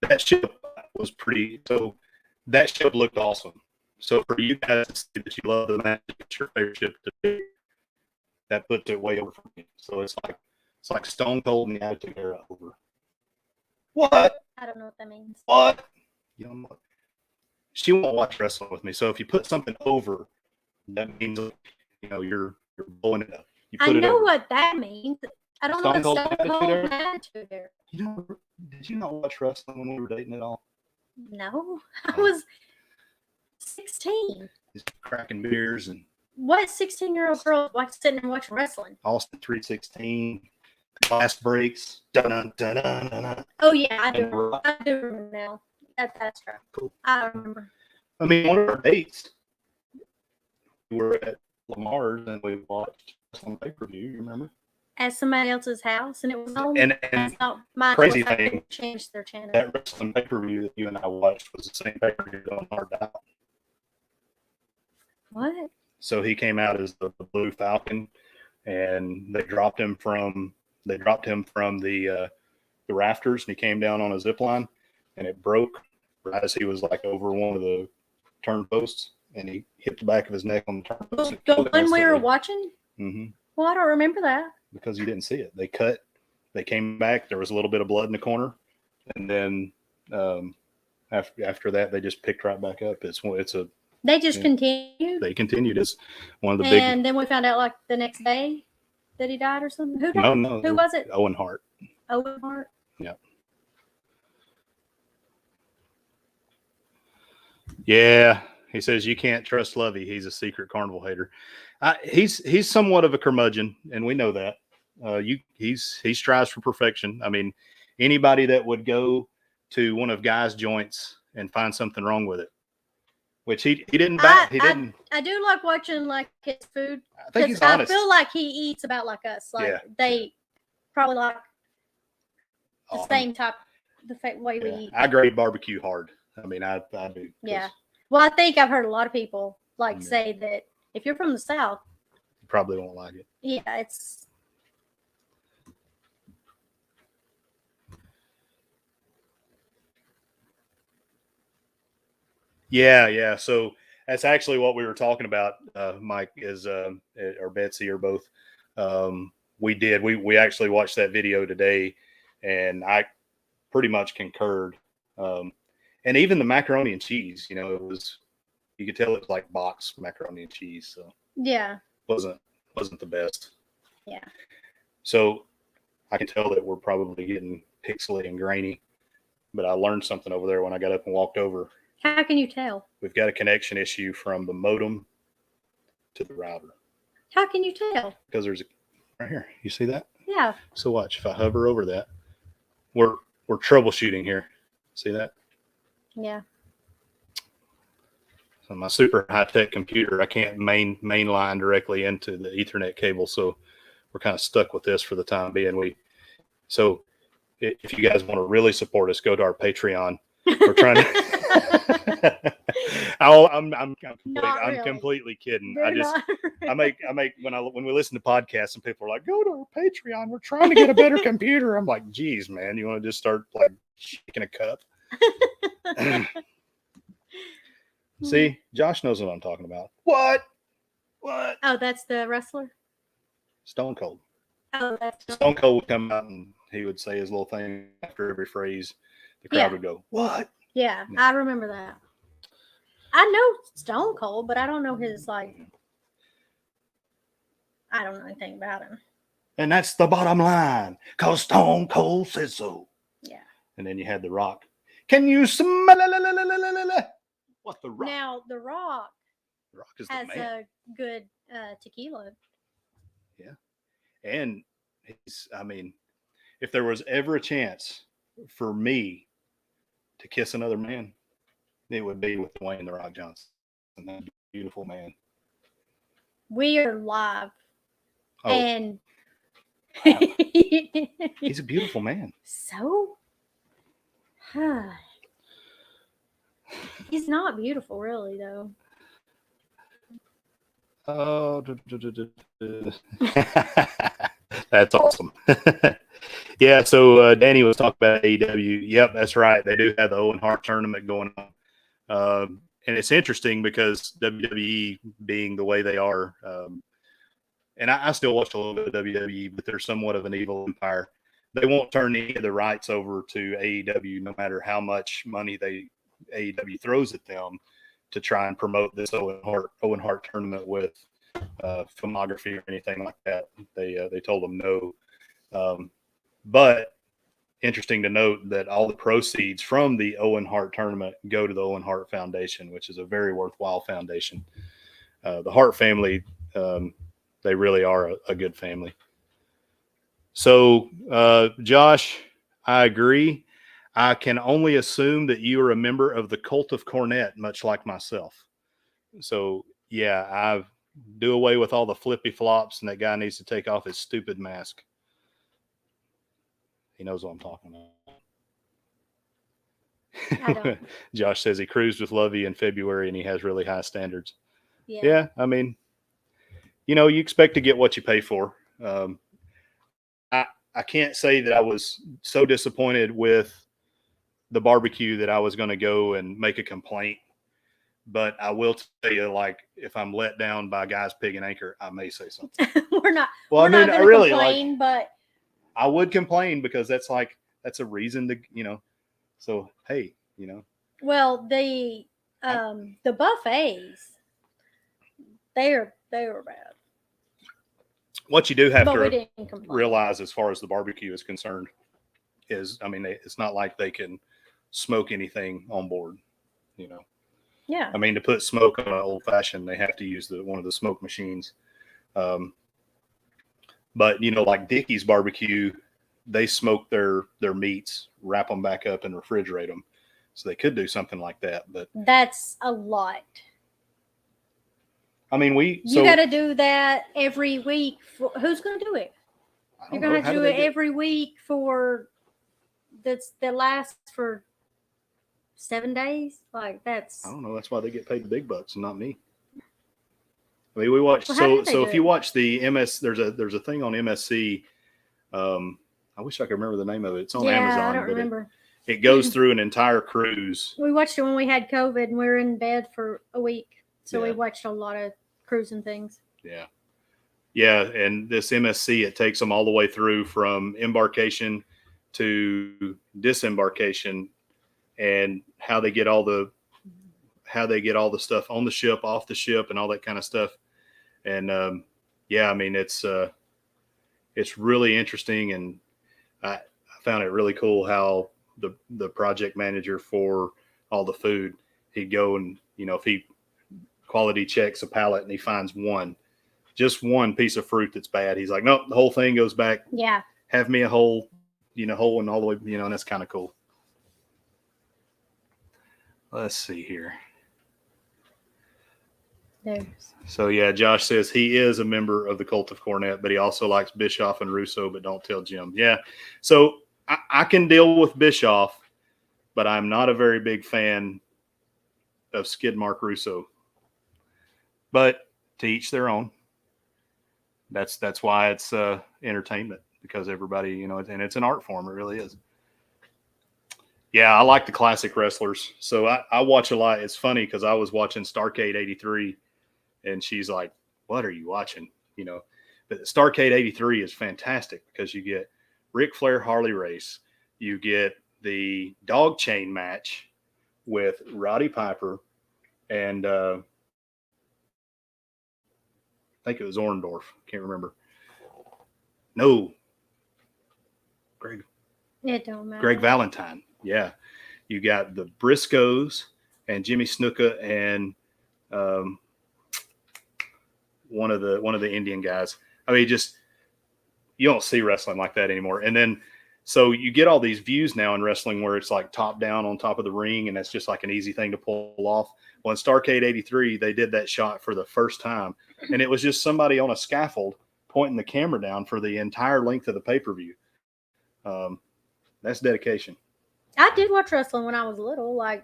S1: That ship was pretty, so that ship looked awesome. So for you guys to see that you love the magic, it's your favorite ship to be, that puts it way over for me. So it's like Stone Cold and the Attitude Era over. What?
S2: I don't know what that means.
S1: What? You don't know what? She won't watch wrestling with me. So if you put something over, that means you're blowing it up.
S2: I know what that means. I don't know what Stone Cold
S1: and
S2: Attitude Era.
S1: Did you not watch wrestling when we were dating at all?
S2: No, I was 16.
S1: Just cracking beers and
S2: what 16-year-old girl like sitting and watching wrestling?
S1: Austin 316, glass breaks. Dun, dun, dun, dun, dun.
S2: Oh yeah, I do. I do remember now. That's right.
S1: Cool.
S2: I remember.
S1: I mean, one of our dates, we were at Lamar's and we watched some pay-per-view. You remember?
S2: At somebody else's house, and it was on.
S1: And
S2: my
S1: crazy thing,
S2: changed their channel.
S1: That wrestling pay-per-view that you and I watched was the same pay-per-view on our dial.
S2: What?
S1: So he came out as the Blue Falcon, and they dropped him from the rafters, and he came down on a zip line, and it broke right as he was like over one of the turn posts, and he hit the back of his neck on the turn post.
S2: The one we were watching?
S1: Mm-hmm.
S2: Well, I don't remember that.
S1: Because you didn't see it. They came back. There was a little bit of blood in the corner. And then after that, they just picked right back up.
S2: They just continued?
S1: They continued as one of the big.
S2: And then we found out like the next day that he died or something? Who died?
S1: No.
S2: Who was it?
S1: Owen Hart.
S2: Owen Hart?
S1: Yeah. Yeah. He says you can't trust Lovey. He's a secret Carnival hater. He's somewhat of a curmudgeon, and we know that. He strives for perfection. I mean, anybody that would go to one of Guy's joints and find something wrong with it, which he didn't.
S2: I do like watching like his food.
S1: I think he's honest.
S2: I feel like he eats about like us. Like they probably like the same type, the way we eat.
S1: I grade barbecue hard. I mean, I do.
S2: Yeah. Well, I think I've heard a lot of people say that if you're from the South,
S1: you probably won't like it.
S2: Yeah, it's.
S1: Yeah. So that's actually what we were talking about, Mike, or Betsy or both. We actually watched that video today, and I pretty much concurred. And even the macaroni and cheese, you could tell it was like boxed macaroni and cheese. So
S2: yeah,
S1: wasn't the best.
S2: Yeah.
S1: So I can tell that we're probably getting pixely and grainy, but I learned something over there when I got up and walked over.
S2: How can you tell?
S1: We've got a connection issue from the modem to the router.
S2: How can you tell?
S1: Because there's right here. You see that?
S2: Yeah.
S1: So watch. If I hover over that, we're troubleshooting here. See that?
S2: Yeah.
S1: So my super high-tech computer, I can't mainline directly into the Ethernet cable, so we're kind of stuck with this for the time being. So if you guys want to really support us, go to our Patreon. We're trying to. I'm completely kidding. I make when we listen to podcasts and people are like, go to our Patreon. We're trying to get a better computer. I'm like, geez, man, you want to just start like shaking a cup? See, Josh knows what I'm talking about. What? What?
S2: Oh, that's the wrestler.
S1: Stone Cold.
S2: Oh, that's
S1: Stone Cold would come out and he would say his little thing after every phrase. The crowd would go, "What?"
S2: Yeah, I remember that. I know Stone Cold, but I don't know his I don't know anything about him.
S1: And that's the bottom line, cause Stone Cold says so.
S2: Yeah.
S1: And then you had The Rock. Can you smell what The Rock?
S2: Now The Rock
S1: is the
S2: has
S1: man.
S2: a good tequila.
S1: Yeah, and if there was ever a chance for me to kiss another man, it would be with Dwayne The Rock Johnson. That beautiful man.
S2: We are live, and
S1: wow. He's a beautiful man.
S2: So, he's not beautiful, really, though.
S1: Oh, that's awesome. Yeah, so Danny was talking about AEW. Yep, that's right. They do have the Owen Hart tournament going on. And it's interesting because WWE being the way they are, and I still watch a little bit of WWE, but they're somewhat of an evil empire. They won't turn any of the rights over to AEW no matter how much money AEW throws at them to try and promote this Owen Hart tournament with filmography or anything like that. They told them no. But interesting to note that all the proceeds from the Owen Hart tournament go to the Owen Hart Foundation, which is a very worthwhile foundation. The Hart family, they really are a good family. So, Josh, I agree. I can only assume that you are a member of the Cult of Cornette, much like myself. So, yeah, I do away with all the flippy flops, and that guy needs to take off his stupid mask. He knows what I'm talking about.
S2: I don't.
S1: Josh says he cruised with Lovey in February, and he has really high standards.
S2: Yeah,
S1: I mean, you expect to get what you pay for. I can't say that I was so disappointed with the barbecue that I was going to go and make a complaint. But I will tell you, if I'm let down by Guys Pig and Anchor, I may say something.
S2: we're not.
S1: Well,
S2: we're not going to complain, but
S1: I would complain because that's a reason to, So hey,
S2: Well, the buffets, they were bad.
S1: What you do have to realize as far as the barbecue is concerned is, it's not like they can smoke anything on board,
S2: Yeah.
S1: To put smoke on an old fashioned, they have to use one of the smoke machines. But like Dickey's barbecue, they smoke their meats, wrap them back up, and refrigerate them. So they could do something like that, but
S2: that's a lot.
S1: You
S2: got to do that every week. Who's going to do it? You're going to have to do it every week that lasts for 7 days. That's.
S1: I don't know. That's why they get paid the big bucks and not me. We watch. So if you watch the MS, there's a thing on MSC. I wish I could remember the name of it. It's on Amazon.
S2: I don't remember.
S1: It goes through an entire cruise.
S2: We watched it when we had COVID and we were in bed for a week. So we watched a lot of cruising things.
S1: Yeah. Yeah. And this MSC, it takes them all the way through from embarkation to disembarkation and how they get all the stuff on the ship, off the ship, and all that kind of stuff. And it's really interesting. And I found it really cool how the project manager for all the food, he'd go and, if he quality checks a pallet and he finds just one piece of fruit that's bad, he's like, nope, the whole thing goes back.
S2: Yeah.
S1: Have me a whole and all the way, and that's kind of cool. Let's see here. So yeah, Josh says he is a member of the Cult of Cornette, but he also likes Bischoff and Russo, but don't tell Jim. Yeah. So I can deal with Bischoff, but I'm not a very big fan of Skid Mark Russo. But to each their own. That's why it's entertainment, because everybody, and it's an art form. It really is. Yeah, I like the classic wrestlers. So I watch a lot. It's funny because I was watching Starrcade 83 and she's like, what are you watching? You know, but Starrcade 83 is fantastic because you get Ric Flair Harley race. You get the dog chain match with Roddy Piper and I think it was Orndorff. Can't remember. No. Greg.
S2: It don't matter.
S1: Greg Valentine. Yeah. You got the Briscoes and Jimmy Snuka and one of the Indian guys. I mean, just you don't see wrestling like that anymore. And then so you get all these views now in wrestling where it's like top down on top of the ring, and that's just like an easy thing to pull off. Well, in Starrcade 83, they did that shot for the first time, and it was just somebody on a scaffold pointing the camera down for the entire length of the pay-per-view. That's dedication.
S2: I did watch wrestling when I was little, like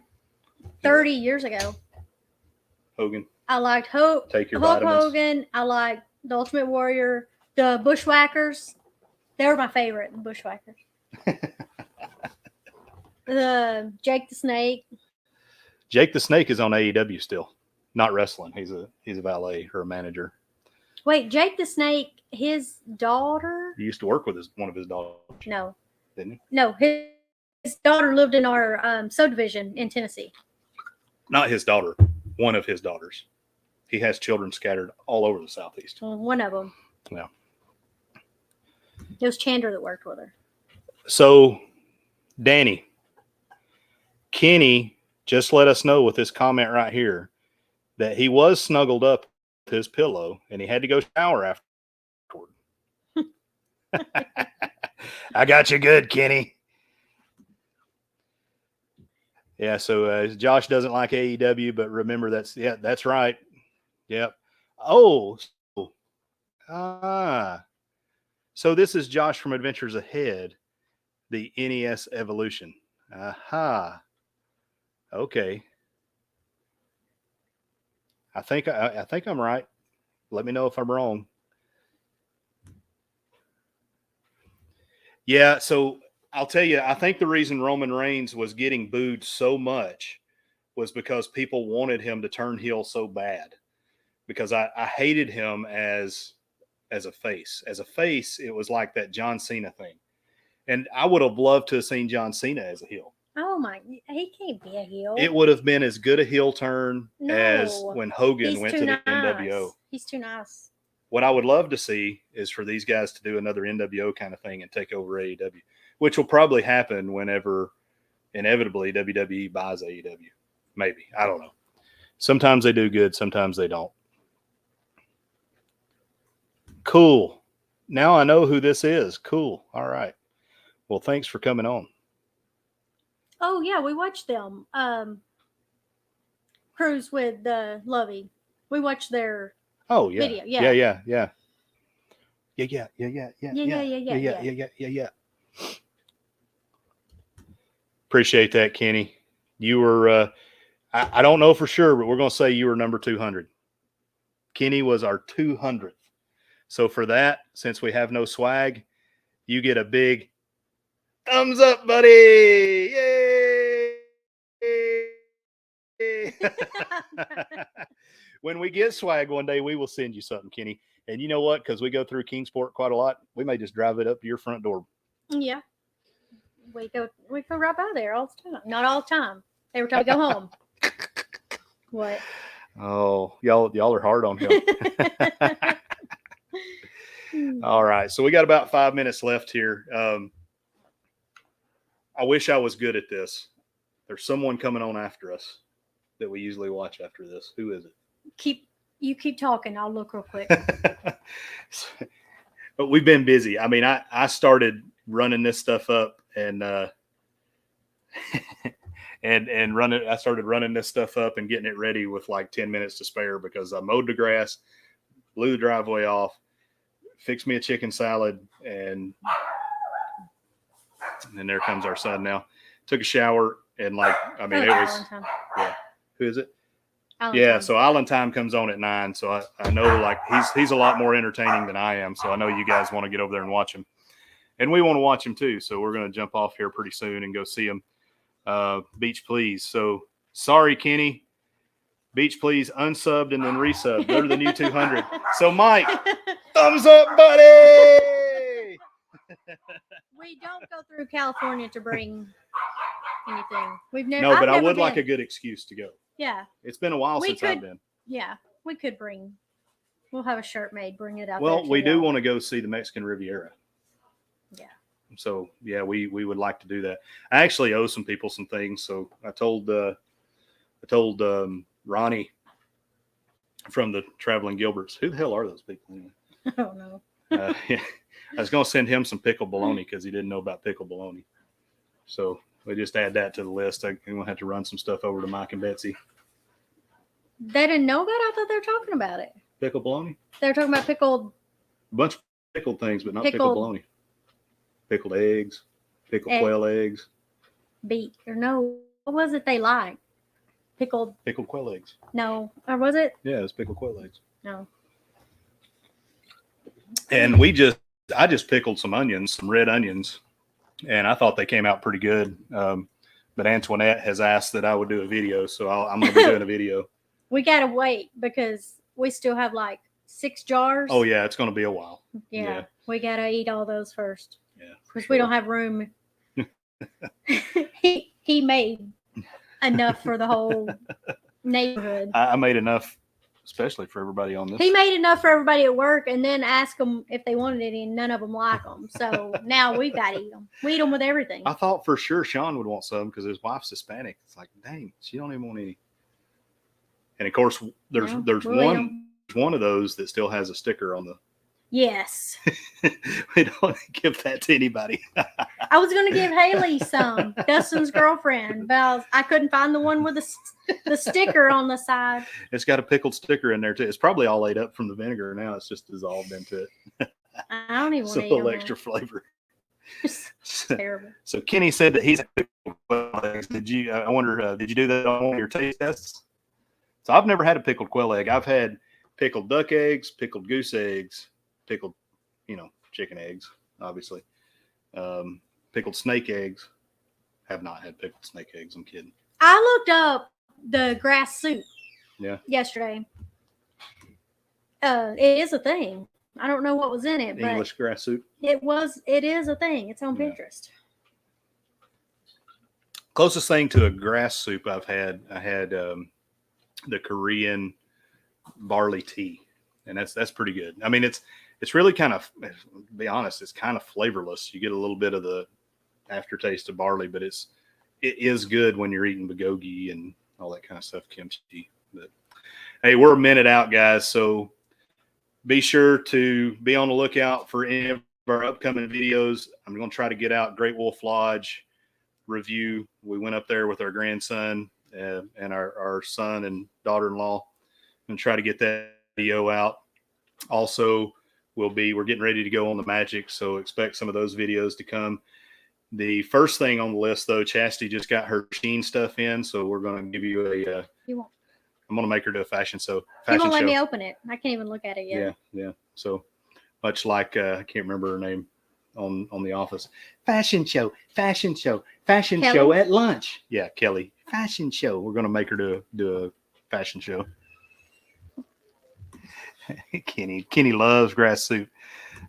S2: 30 years ago.
S1: Hogan.
S2: I liked
S1: Take your
S2: Hulk
S1: vitamins.
S2: Hogan. I liked the Ultimate Warrior. The Bushwhackers. They were my favorite, the Bushwhackers. The Jake the Snake.
S1: Jake the Snake is on AEW still, not wrestling. He's a valet or a manager.
S2: Wait, Jake the Snake, his daughter?
S1: He used to work with one of his daughters.
S2: No.
S1: Didn't he?
S2: No, his daughter lived in our subdivision in Tennessee.
S1: Not his daughter. One of his daughters. He has children scattered all over the Southeast.
S2: Well, one of them.
S1: Yeah.
S2: It was Chandler that worked with her.
S1: So, Danny, Kenny just let us know with this comment right here that he was snuggled up with his pillow and he had to go shower afterward. I got you good, Kenny. Yeah, so Josh doesn't like AEW, but remember that's right. Yep. Oh, so this is Josh from Adventures Ahead, the NES Evolution. Aha. Okay. I think I'm right. Let me know if I'm wrong. Yeah, so I'll tell you, I think the reason Roman Reigns was getting booed so much was because people wanted him to turn heel so bad. Because I hated him as a face. As a face, it was like that John Cena thing. And I would have loved to have seen John Cena as a heel.
S2: Oh my, he can't be a heel.
S1: It would have been as good a heel turn as when Hogan went to the NWO.
S2: He's too nice.
S1: What I would love to see is for these guys to do another NWO kind of thing and take over AEW, which will probably happen whenever inevitably WWE buys AEW. Maybe. I don't know. Sometimes they do good, sometimes they don't. Cool. Now I know who this is. Cool. All right. Well, thanks for coming on.
S2: Oh, yeah, we watched them. Cruise with Lovey. We watched their video.
S1: Yeah. Appreciate that, Kenny. You were, I don't know for sure, but we're going to say you were number 200. Kenny was our 200th. So for that, since we have no swag, you get a big thumbs up, buddy. Yay. When we get swag one day, we will send you something, Kenny. And you know what? Because we go through Kingsport quite a lot, we may just drive it up to your front door.
S2: Yeah. We go right by there all the time. Not all the time. Every time we go home. What?
S1: Oh, y'all are hard on him. All right. So we got about 5 minutes left here. I wish I was good at this. There's someone coming on after us that we usually watch after this. Who is it?
S2: Keep talking. I'll look real quick.
S1: But we've been busy. I mean, I started running this stuff up and I started running this stuff up and getting it ready with like 10 minutes to spare because I mowed the grass, blew the driveway off, fixed me a chicken salad, and then there comes our son now. Took a shower and it was yeah. Who is it? Yeah, so Island Time comes on at 9. So I know like he's a lot more entertaining than I am. So I know you guys want to get over there and watch him. And we want to watch him too. So we're going to jump off here pretty soon and go see him. Beach Please. So sorry, Kenny. Beach Please unsubbed and then resubbed. They're the new 200. So Mike, thumbs up, buddy.
S2: We don't go through California to bring anything. We've never.
S1: No, but I
S2: never
S1: would
S2: been.
S1: like a good excuse to go.
S2: Yeah.
S1: It's been a while
S2: We
S1: since I've
S2: could-
S1: been.
S2: Yeah, we could bring. We'll have a shirt made. Bring it out.
S1: Well,
S2: there
S1: we do
S2: y'all.
S1: want to go see the Mexican Riviera.
S2: Yeah.
S1: So yeah, we would like to do that. I actually owe some people some things, so I told Ronnie from the Traveling Gilberts. Who the hell are those people?
S2: I don't know.
S1: Yeah, I was going to send him some pickled bologna because he didn't know about pickled bologna. So we just add that to the list. I'm going to have to run some stuff over to Mike and Betsy.
S2: They didn't know about it. I thought they were talking about it.
S1: Pickled bologna?
S2: They were talking about pickled.
S1: A bunch of pickled things, but not
S2: Pickled-
S1: pickled bologna. Pickled eggs, pickled quail eggs.
S2: Beet or no? What was it they liked? Pickled.
S1: Pickled quail eggs.
S2: No, or was it?
S1: Yeah, it's pickled quail eggs.
S2: No.
S1: And I just pickled some onions, some red onions, and I thought they came out pretty good. But Antoinette has asked that I would do a video, so I'm going to be doing a video.
S2: We gotta wait because we still have like 6 jars.
S1: Oh yeah, it's going to be a while.
S2: Yeah. We gotta eat all those first
S1: Yeah,
S2: because we don't have room. he made enough for the whole neighborhood.
S1: I made enough, especially for everybody on this.
S2: He made enough for everybody at work, and then asked them if they wanted any, and none of them like them. So now we've got to eat them. We eat them with everything.
S1: I thought for sure Sean would want some because his wife's Hispanic. It's like, dang, she don't even want any. And of course, there's one of those that still has a sticker on the.
S2: Yes.
S1: We don't give that to anybody.
S2: I was going to give Haley some, Dustin's girlfriend, but I couldn't find the one with the sticker on the side.
S1: It's got a pickled sticker in there too. It's probably all ate up from the vinegar now. It's just dissolved into it.
S2: I don't even
S1: It's
S2: want
S1: a
S2: to eat
S1: little
S2: them.
S1: extra flavor.
S2: It's terrible.
S1: So Kenny said that he's had pickled quail eggs. Did you? I wonder. Did you do that on one of your taste tests? So I've never had a pickled quail egg. I've had pickled duck eggs, pickled goose eggs, pickled, chicken eggs, obviously. Pickled snake eggs. Have not had pickled snake eggs. I'm kidding.
S2: I looked up the grass soup.
S1: Yeah.
S2: Yesterday. It is a thing. I don't know what was in it, but
S1: English grass soup.
S2: it is a thing. It's on
S1: Yeah.
S2: Pinterest.
S1: Closest thing to a grass soup I had the Korean barley tea, and that's pretty good. I mean, it's really kind of, to be honest, it's kind of flavorless. You get a little bit of the aftertaste of barley, but it is good when you're eating bulgogi and all that kind of stuff, kimchi. But hey, we're a minute out, guys, so be sure to be on the lookout for any of our upcoming videos. I'm going to try to get out Great Wolf Lodge review. We went up there with our grandson and our son and daughter-in-law and try to get that video out. Also, we're getting ready to go on the Magic, so expect some of those videos to come. The first thing on the list, though, Chastity just got her Sheen stuff in, so we're going to give you a. I'm going to make her do a fashion show.
S2: You won't let me open it. I can't even look at it yet.
S1: Yeah. So much like I can't remember her name on The Office. Fashion show
S2: Kelly?
S1: at lunch. Yeah, Kelly. Fashion show. We're going to make her do a fashion show. Kenny loves grass soup.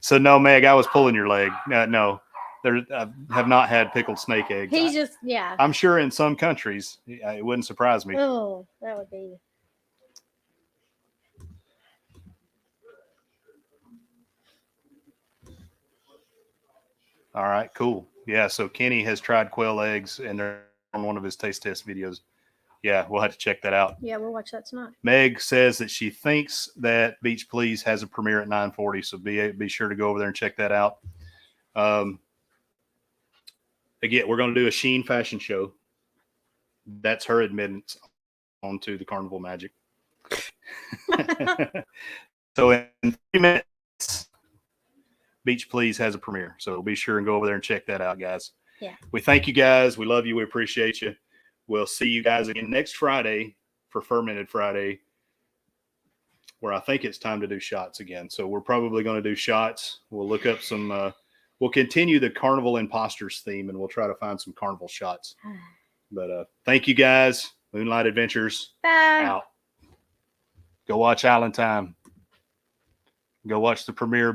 S1: So no, Meg, I was pulling your leg. No, I have not had pickled snake eggs.
S2: He's just
S1: I'm sure in some countries it wouldn't surprise me.
S2: Oh, that would be.
S1: All right, cool. Yeah, so Kenny has tried quail eggs, and they're on one of his taste test videos. Yeah, we'll have to check that out.
S2: Yeah, we'll watch that tonight.
S1: Meg says that she thinks that Beach Please has a premiere at 9:40, so be sure to go over there and check that out. Again, we're going to do a Sheen fashion show. That's her admittance onto the Carnival Magic. So in 3 minutes, Beach Please has a premiere. So be sure and go over there and check that out, guys.
S2: Yeah.
S1: We thank you guys. We love you. We appreciate you. We'll see you guys again next Friday for Fermented Friday, where I think it's time to do shots again. So we're probably going to do shots. We'll look up we'll continue the Carnival Imposters theme, and we'll try to find some Carnival shots. But thank you guys. Moonlight Adventures
S2: Bye.
S1: out. Go watch Island Time. Go watch the premiere.